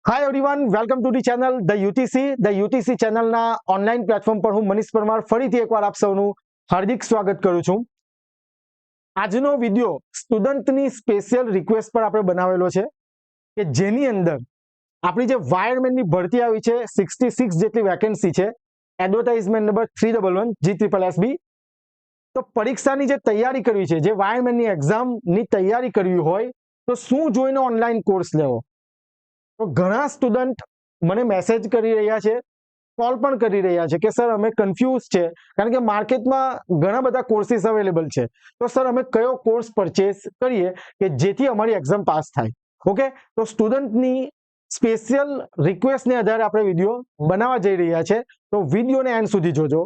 Hi everyone, welcome to the channel the UTC ચેનલના online platform પર હું મનીષ પરમાર ફરીથી એકવાર આપ સૌનું હાર્દિક સ્વાગત કરું છું. આજનો વિડીયો સ્ટુડન્ટની સ્પેશિયલ રિક્વેસ્ટ પર આપણે બનાવેલો છે કે જેની અંદર આપણી જે વાયરમેનની ભરતી આવી છે 66 જેટલી વેકેન્સી છે, એડવર્ટાઇઝમેન્ટ નંબર 311 G SSSB. તો પરીક્ષાની જે તૈયારી કરવી છે, જે વાયરમેનની એક્ઝામની તૈયારી કરવી હોય તો શું જોઈને ઓનલાઈન કોર્સ લેવો? તો ઘણા સ્ટુડન્ટ મને મેસેજ કરી રહ્યા છે, કોલ પણ કરી રહ્યા છે કે સર અમે કન્ફ્યુઝ છે, કારણ કે માર્કેટમાં ઘણા બધા કોર્સીસ અવેલેબલ છે. તો સર અમે કયો કોર્સ પરચેસ કરીએ કે જેથી અમારી એક્ઝામ પાસ થાય? ઓકે, તો સ્ટુડન્ટની સ્પેશિયલ રિક્વેસ્ટને આધારે આપણે વિડીયો બનાવવા જઈ રહ્યા છે. તો વિડીયોને એન્ડ સુધી જોજો.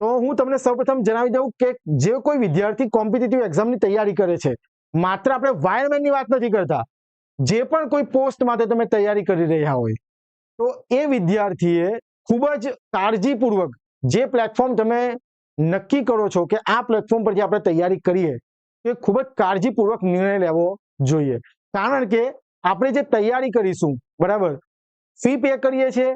તો હું તમને સૌપ્રથમ જણાવી દઉં કે જે કોઈ વિદ્યાર્થી કોમ્પિટિટિવ એક્ઝામની તૈયારી કરે છે, માત્ર આપણે વાયરમેનની વાત નથી કરતા, જે પણ કોઈ પોસ્ટ માટે તમે તૈયારી કરી રહ્યા હોય તો એ વિદ્યાર્થીએ ખૂબ જ કાળજીપૂર્વક જે પ્લેટફોર્મ તમે નક્કી કરો છો કે આ પ્લેટફોર્મ પરથી આપણે તૈયારી કરીએ, એ ખૂબ જ કાળજીપૂર્વક નિર્ણય લેવો જોઈએ. કારણ કે આપણે જે તૈયારી કરીશું, બરાબર, ફી પે કરીએ છીએ,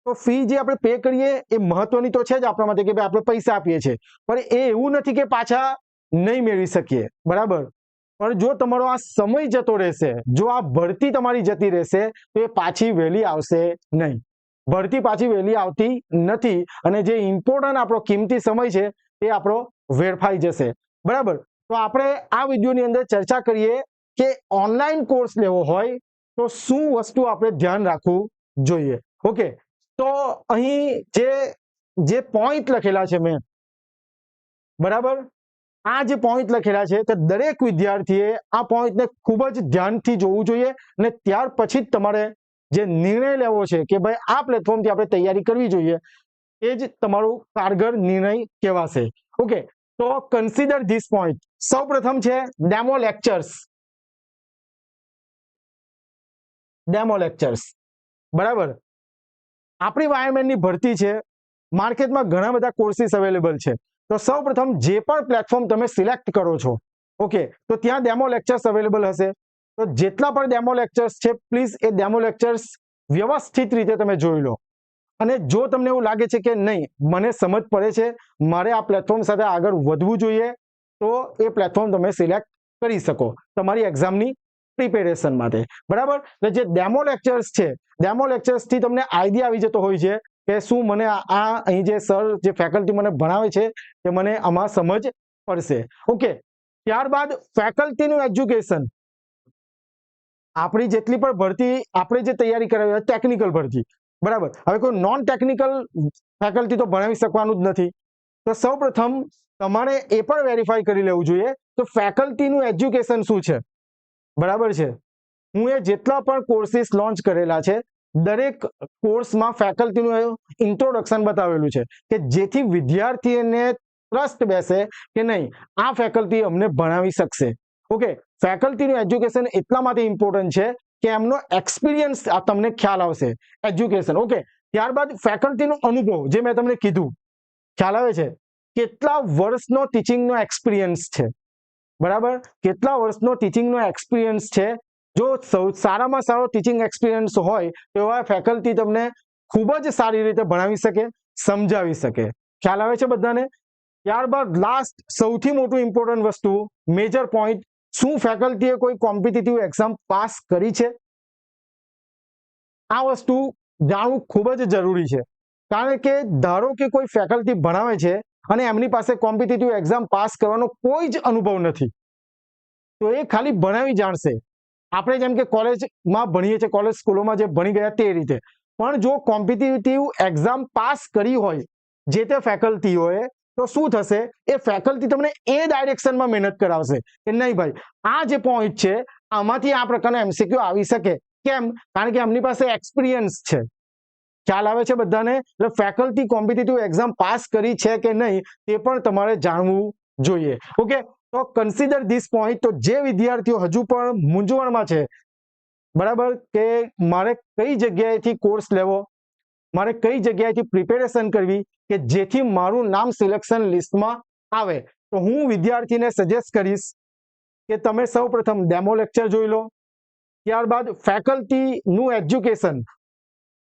તો ફી જે આપણે પે કરીએ એ મહત્વની તો છે જ આપણા માટે કે ભાઈ આપણે પૈસા આપીએ છીએ, પણ એ એવું નથી કે પાછા નહીં મેળવી શકીએ, બરાબર. પણ જો તમારો આ સમય જતો રહેશે, જો આ ભરતી તમારી જતી રહેશે તો એ પાછી વહેલી આવશે નહીં. ભરતી પાછી વહેલી આવતી નથી અને જે ઇમ્પોર્ટન્ટ આપણો કિંમતી સમય છે એ આપણો વેડફાઈ જશે, બરાબર. તો આપણે આ વિડીયોની અંદર ચર્ચા કરીએ કે ઓનલાઈન કોર્સ લેવો હોય તો શું વસ્તુ આપણે ધ્યાન રાખવું જોઈએ. ઓકે, તો અહીં જે પોઈન્ટ લખેલા છે મેં, બરાબર, આ જે પોઈન્ટ લખેલા છે તે દરેક વિદ્યાર્થીએ આ પોઈન્ટને ખૂબ જ ધ્યાનથી જોવું જોઈએ અને ત્યાર પછી જ તમારે જે નિર્ણય લેવો છે કે ભાઈ આ પ્લેટફોર્મથી આપણે તૈયારી કરવી જોઈએ, એ જ તમારું કારગર નિર્ણય કહેવાશે. ઓકે, તો કન્સિડર ધીસ પોઈન્ટ. સૌ પ્રથમ છે ડેમો લેક્ચર્સ. બરાબર, આપણી વાયરમેનની ભરતી છે, માર્કેટમાં ઘણા બધા કોર્સીસ અવેલેબલ છે. તો સૌ પ્રથમ જે પણ પ્લેટફોર્મ તમે સિલેક્ટ કરો છો, ઓકે, તો ત્યાં ડેમો લેક્ચર્સ અવેલેબલ હશે. તો જેટલા પણ ડેમો લેક્ચર્સ છે, પ્લીઝ એ ડેમો લેક્ચર્સ વ્યવસ્થિત રીતે તમે જોઈ લો. અને જો તમને એવું લાગે છે કે નહીં, મને સમજ પડે છે, મારે આ પ્લેટફોર્મ સાથે આગળ વધવું જોઈએ, તો એ પ્લેટફોર્મ તમે સિલેક્ટ કરી શકો તમારી એક્ઝામની પ્રિપેરેશન માટે, બરાબર. એટલે જે ડેમો લેક્ચર્સ છે, ડેમો લેક્ચર્સથી તમને આઈડિયા આવી જતો હોય છે કે શું મને આ અહીં જે સર જે ફેકલ્ટી મને ભણાવે છે તે મને આમાં સમજ પડશે. ઓકે, ત્યારબાદ ફેકલ્ટીનું એજ્યુકેશન. આપણી જેટલી પણ ભરતી આપણે જે તૈયારી કરાવી ટેકનિકલ ભરતી, બરાબર, હવે કોઈ નોન ટેકનિકલ ફેકલ્ટી તો ભણાવી શકવાનું જ નથી. તો સૌ પ્રથમ તમારે એ પણ વેરીફાઈ કરી લેવું જોઈએ તો ફેકલ્ટીનું એજ્યુકેશન શું છે, બરાબર છે. હું એ જેટલા પણ કોર્સીસ લોન્ચ કરેલા છે, દરેક કોર્સમાં ફેકલ્ટીનું ઇન્ટ્રોડક્શન બતાવેલું છે કે જેથી વિદ્યાર્થીને ટ્રસ્ટ બેસે કે નહીં, આ ફેકલ્ટી અમને ભણાવી શકશે. ઓકે, ફેકલ્ટીનું એજ્યુકેશન એટલા માટે ઇમ્પોર્ટન્ટ છે કે એમનો એક્સપિરિયન્સ તમને ખ્યાલ આવશે, એજ્યુકેશન. ઓકે, ત્યારબાદ ફેકલ્ટીનો અનુભવ, જે મેં તમને કીધું, ખ્યાલ આવે છે કેટલા વર્ષનો ટીચિંગનો એક્સપિરિયન્સ છે, બરાબર, કેટલા વર્ષનો ટીચિંગનો એક્સપિરિયન્સ છે. જો સારામાં સારો ટીચિંગ એક્સપિરિયન્સ હોય તો એવા ફેકલ્ટી તમને ખૂબ જ સારી રીતે ભણાવી શકે, સમજાવી શકે. ખ્યાલ આવે છે બધાને? ત્યારબાદ લાસ્ટ સૌથી મોટું ઇમ્પોર્ટન્ટ વસ્તુ, મેજર પોઈન્ટ, શું ફેકલ્ટીએ કોઈ કોમ્પિટિટિવ એક્ઝામ પાસ કરી છે? આ વસ્તુ જાણવું ખૂબ જ જરૂરી છે. કારણ કે ધારો કે કોઈ ફેકલ્ટી ભણાવે છે અને એમની પાસે કોમ્પિટિટિવ એક્ઝામ પાસ કરવાનો કોઈ જ અનુભવ નથી, તો એ ખાલી ભણાવી જાણશે. આપણે જેમ કે કોલેજમાં ભણીએ છીએ, કોલેજ સ્કૂલોમાં જે ભણી ગયા તે રીતે, પણ જો કોમ્પિટિટિવ એક્ઝામ પાસ કરી હોય જે તે ફેકલ્ટીઓએ, તો શું થશે, એ ફેકલ્ટી તમને એ ડાયરેક્શનમાં મહેનત કરાવશે કે નહીં ભાઈ, આ જે પોઈન્ટ છે આમાંથી આ પ્રકારના એમસીક્યુ આવી શકે. કેમ? કારણ કે એમની પાસે એક્સપિરિયન્સ છે. ખ્યાલ આવે છે બધાને? એટલે ફેકલ્ટી કોમ્પિટિટિવ એક્ઝામ પાસ કરી છે કે નહીં તે પણ તમારે જાણવું જોઈએ. ઓકે, તો કન્સિડર ધીસ પોઈન્ટ. તો જે વિદ્યાર્થીઓ હજુ પણ મૂંઝવણમાં છે, બરાબર, કે મારે કઈ જગ્યાએથી કોર્સ લેવો, મારે કઈ જગ્યાએથી પ્રિપેરેશન કરવી કે જેથી મારું નામ સિલેક્શન લિસ્ટમાં આવે, તો હું વિદ્યાર્થીને સજેસ્ટ કરીશ કે તમે સૌ પ્રથમ ડેમો લેક્ચર જોઈ લો. ત્યારબાદ ફેકલ્ટીનું એજ્યુકેશન,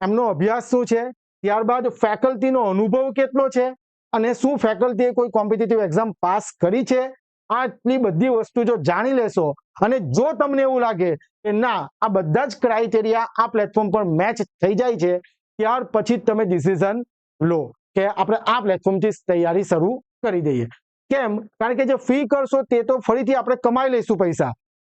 એમનો અભ્યાસ શું છે, ત્યારબાદ ફેકલ્ટીનો અનુભવ કેટલો છે અને શું ફેકલ્ટીએ કોઈ કોમ્પિટિટિવ એક્ઝામ પાસ કરી છે. આટલી બધી વસ્તુ જો જાણી લેશો અને જો તમને એવું લાગે કે ના આ બધા જ ક્રાઇટેરિયા આ પ્લેટફોર્મ પર મેચ થઈ જાય છે, ત્યાર પછી જ તમે ડિસિઝન લો કે આપણે આ પ્લેટફોર્મથી તૈયારી શરૂ કરી દઈએ. કેમ? કારણ કે જે ફી કરશો તે તો ફરીથી આપણે કમાઈ લઈશું પૈસા,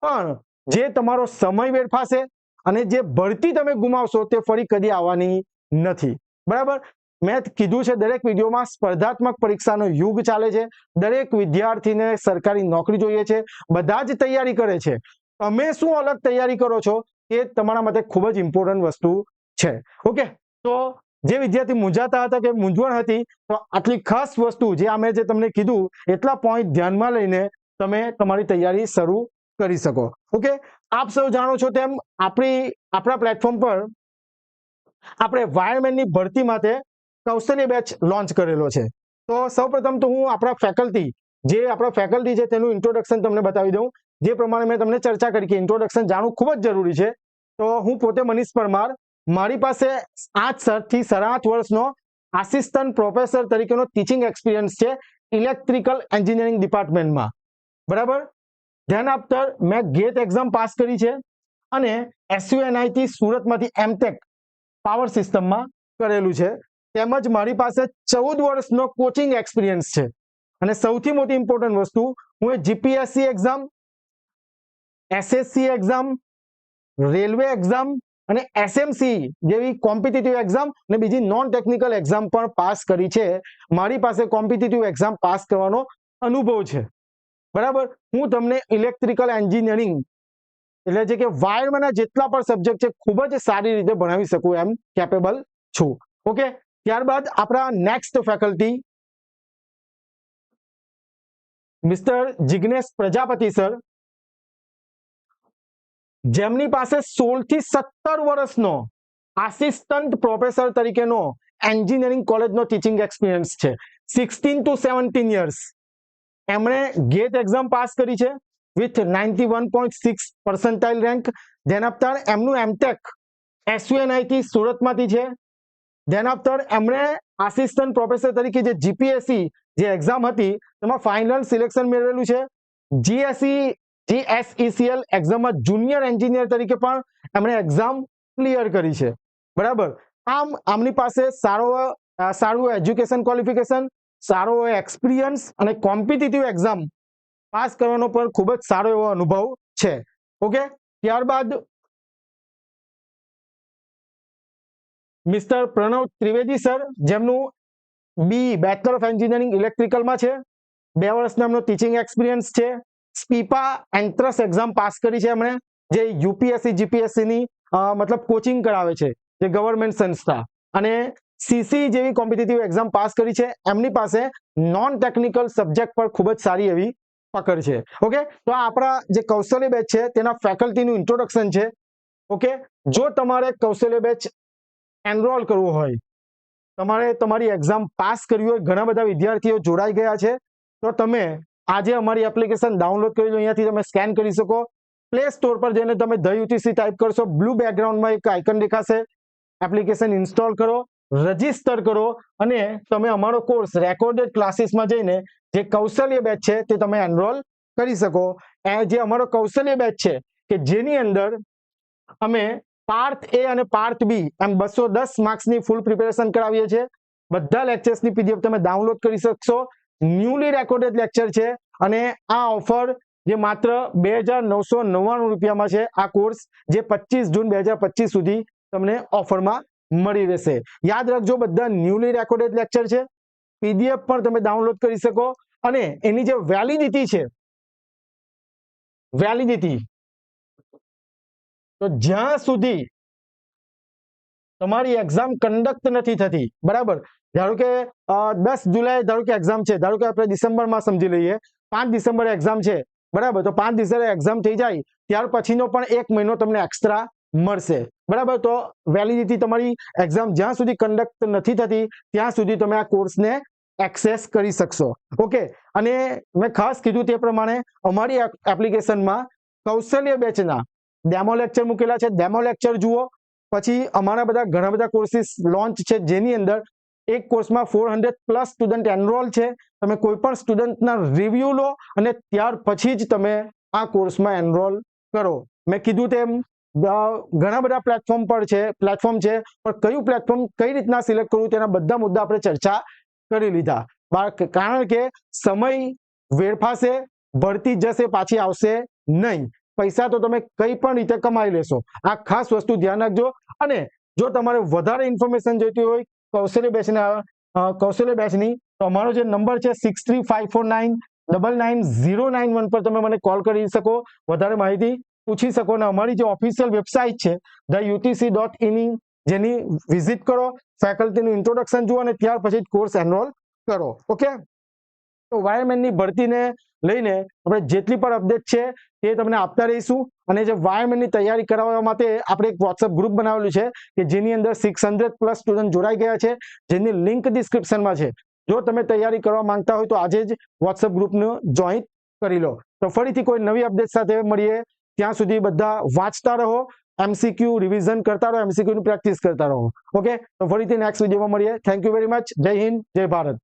પણ જે તમારો સમય વેડફાશે અને જે ભરતી તમે ગુમાવશો તે ફરી કદી આવવાની નથી. બરાબર? મેં કીધું છે દરેક વિડીયોમાં સ્પર્ધાત્મક પરીક્ષાનો યુગ ચાલે છે. દરેક વિદ્યાર્થીને સરકારી નોકરી જોઈએ છે, બધા જ તૈયારી કરે છે. તમે શું અલગ તૈયારી કરો છો એ તમારા માટે ખૂબ જ ઇમ્પોર્ટન્ટ વસ્તુ છે. ઓકે, તો જે વિદ્યાર્થી મૂંઝાતા હતા કે મૂંઝવણ હતી, તો આટલી ખાસ વસ્તુ જે અમે જે તમને કીધું એટલા પોઈન્ટ ધ્યાનમાં લઈને તમે તમારી તૈયારી શરૂ કરી શકો. ઓકે, આપ સૌ જાણો છો તેમ આપણા પ્લેટફોર્મ પર આપણે વાયરમેનની ભરતી માટે કૌશલ્ય બેચ લોન્ચ કરેલો છે. તો સૌપ્રથમ તો હું આપણા ફેકલ્ટી છે તેનું ઇન્ટ્રોડક્શન તમને બતાવી દઉં. જે પ્રમાણે મેં તમને ચર્ચા કરી કે ઇન્ટ્રોડક્શન જાણવું ખૂબ જ જરૂરી છે. તો હું પોતે મનીષ પરમાર, મારી પાસે 8 થી 8.5 વર્ષનો આસિસ્ટન્ટ પ્રોફેસર તરીકેનો ટીચિંગ એક્સપિરિયન્સ છે ઇલેક્ટ્રિકલ એન્જિનિયરિંગ ડિપાર્ટમેન્ટમાં. બરાબર? ધ્યાન આપતા મેં ગેટ એક્ઝામ પાસ કરી છે અને SUNIT સુરતમાંથી એમટેક પાવર સિસ્ટમમાં કરેલું છે. તેમજ મારી પાસે 14 વર્ષનો કોચિંગ એક્સપિરિયન્સ છે. અને સૌથી મોટી ઇમ્પોર્ટન્ટ વસ્તુ, હું GPSC exam, SSC exam, railway exam અને SMC જેવી કોમ્પિટિટિવ એક્ઝામ અને બીજી નોન ટેકનિકલ એક્ઝામ પણ પાસ કરી છે. મારી પાસે કોમ્પિટિટિવ એક્ઝામ પાસ કરવાનો અનુભવ છે. બરાબર? હું તમને ઇલેક્ટ્રિકલ એન્જિનિયરિંગ એટલે છે કે વાયરમેનના જેટલા પણ સબ્જેક્ટ છે ખૂબ જ સારી રીતે ભણાવી શકું એમ કેપેબલ છું. ઓકે, ત્યારબાદ આપણા next faculty mister Jignesh Prajapati sir, જેમની પાસે 16 થી 17 વર્ષનો આસિસ્ટન્ટ પ્રોફેસર તરીકેનો એન્જિનિયરિંગ કોલેજનો ટીચિંગ એક્સપિરિયન્સ છે. 16 to 17 યર્સ. એમણે ગેટ એક્ઝામ પાસ કરી છે વિથ 91.6 પર્સન્ટાઇલ રેન્ક. ધ્યાન આપતા એમનું એમટેક SUNIT સુરતમાંથી છે. ધ્યાન આપતા એમણે આસિસ્ટન્ટ પ્રોફેસર તરીકે જે GPSC જે એક્ઝામ હતી તેમાં ફાઇનલ સિલેક્શન મેળવેલું છે. GSECL એક્ઝામમાં જુનિયર એન્જિનિયર તરીકે પણ એમણે એક્ઝામ ક્લિયર કરી છે. બરાબર? આમ આમની પાસે સારું એજ્યુકેશન ક્વોલિફિકેશન, સારો એક્સપિરિયન્સ અને કોમ્પિટિટિવ એક્ઝામ પાસ કરવાનો પણ ખૂબ જ સારો એવો અનુભવ છે. ઓકે, ત્યારબાદ મિસ્ટર પ્રણવ ત્રિવેદી સર, જેમનું બેચલર ઓફ એન્જિનિયરિંગ ઇલેક્ટ્રિકલમાં છે. 2 વર્ષનો એમનો ટીચિંગ એક્સપિરિયન્સ છે. સ્પીપા એન્ટ્રન્સ એક્ઝામ પાસ કરી છે એમણે, જે UPSC GPSC ની મતલબ કોચિંગ કરાવે છે જે ગવર્મેન્ટ સંસ્થા, અને CC જેવી કોમ્પિટિટિવ એક્ઝામ પાસ કરી છે. એમની પાસે નોન ટેકનિકલ સબ્જેક્ટ પર ખૂબ જ સારી એવી પકડ છે. ઓકે, તો આપણા જે કૌશલ્ય બેચ છે તેના ફેકલ્ટીનું ઇન્ટ્રોડક્શન છે. ઓકે, જો તમારે કૌશલ્ય બેચ એનરોલ કરવું હોય, તમારે તમારી એક્ઝામ પાસ કરવી હોય, ઘણા બધા વિદ્યાર્થીઓ જોડાઈ ગયા છે, તો તમે આજે અમારી એપ્લિકેશન ડાઉનલોડ કરી લો. અહીંયાથી તમે સ્કેન કરી શકો. પ્લે સ્ટોર પર જઈને તમે The UTC ટાઈપ કરશો, બ્લુ બેકગ્રાઉન્ડમાં એક આઇકન દેખાશે. એપ્લિકેશન ઇન્સ્ટોલ કરો, રજીસ્ટર કરો અને તમે અમારો કોર્સ રેકોર્ડેડ ક્લાસીસમાં જઈને જે કૌશલ્ય બેચ છે તે તમે એનરોલ કરી શકો. જે અમારો કૌશલ્ય બેચ છે કે જેની અંદર અમે પાર્ટ A અને પાર્ટ B એમ 210 માર્ક્સની ફૂલ પ્રિપેરેશન કરાવીએ છીએ. બધા લેક્ચર્સની PDF તમે ડાઉનલોડ કરી શકશો. ન્યૂલી રેકોર્ડેડ લેક્ચર છે અને આ ઓફર જે માત્ર 2,999 રૂપિયામાં છે. આ કોર્સ જે 25 જૂન 2025 સુધી તમને ઓફરમાં મળી રહેશે. યાદ રાખજો, બધા ન્યૂલી રેકોર્ડેડ લેક્ચર છે. PDF પણ તમે ડાઉનલોડ કરી શકો અને એની જે વેલિડિટી છે, તો જ્યાં સુધી તમારી એક્ઝામ કન્ડક્ટ નથી થતી, બરાબર, ધારો કે 10 જુલાઈ ધારો કે એક્ઝામ છે, ધારો કે આપણે ડિસેમ્બરમાં સમજી લઈએ, 5 ડિસેમ્બરે એક્ઝામ છે, બરાબર, તો 5 ડિસેમ્બરે એક્ઝામ થઈ જાય ત્યાર પછીનો પણ 1 મહિનો તમને એક્સ્ટ્રા મળશે. બરાબર, તો વેલિડિટી તમારી એક્ઝામ જ્યાં સુધી કન્ડક્ટ નથી થતી ત્યાં સુધી તમે આ કોર્સને એક્સેસ કરી શકશો. ઓકે, અને મેં ખાસ કીધું તે પ્રમાણે અમારી એપ્લિકેશનમાં કૌશલ્ય બેચના ડેમો લેક્ચર મૂકેલા છે, ડેમો લેક્ચર જુઓ. પછી અમારા બધા ઘણા બધા કોર્સિસ લોન્ચ છે, જેની અંદર એક કોર્સમાં 400+ સ્ટુડન્ટ એનરોલ છે. તમે કોઈ પણ સ્ટુડન્ટના રિવ્યુ લો અને ત્યાર પછી જ તમે આ કોર્સમાં એનરોલ કરો. મેં કીધું તેમ ઘણા બધા પ્લેટફોર્મ છે, પણ કયું પ્લેટફોર્મ કઈ રીતના સિલેક્ટ કરવું તેના બધા મુદ્દા આપણે ચર્ચા કરી લીધા. કારણ કે સમય વેડફાશે, ભરતી જશે, પાછી આવશે નહીં. પૈસા તો તમે કઈ પણ રીતે કમાઈ લેશો. આ ખાસ વસ્તુ ધ્યાન રાખજો. અને જો તમારે વધારે ઇન્ફોર્મેશન જોઈતી હોય કૌશલ્ય બેચની, તો અમારો જે નંબર છે 6354999091 પર તમે મને કોલ કરી શકો, વધારે માહિતી પૂછી શકો. અને અમારી જે ઓફિશિયલ વેબસાઇટ છે theutc.in, જેની વિઝિટ કરો, ફેકલ્ટીનું ઇન્ટ્રોડક્શન જુઓ અને ત્યાર પછી કોર્સ એનરોલ કરો. ઓકે, તો વાયરમેનની ભરતીને લઈને આપણે જેટલી પણ અપડેટ છે તે તમને આપતા રહીશું. અને જે વાયરમેનની તૈયારી કરાવવા માટે આપણે એક વોટ્સઅપ ગ્રુપ બનાવેલું છે કે જેની અંદર 600+ સ્ટુડન્ટ જોડાઈ ગયા છે, જેની લિંક ડિસ્ક્રિપ્શનમાં છે. જો તમે તૈયારી કરવા માંગતા હોય તો આજે જ વોટ્સઅપ ગ્રુપને જોઈન કરી લો. તો ફરીથી કોઈ નવી અપડેટ સાથે મળીએ. ત્યાં સુધી બધા વાંચતા રહો, MCQ રિવિઝન કરતા રહો, MCQ ની પ્રેક્ટિસ કરતા રહો. ઓકે, તો ફરીથી નેક્સ્ટ વિડીયોમાં મળીએ. Thank you very much. જય હિન્દ, જય ભારત.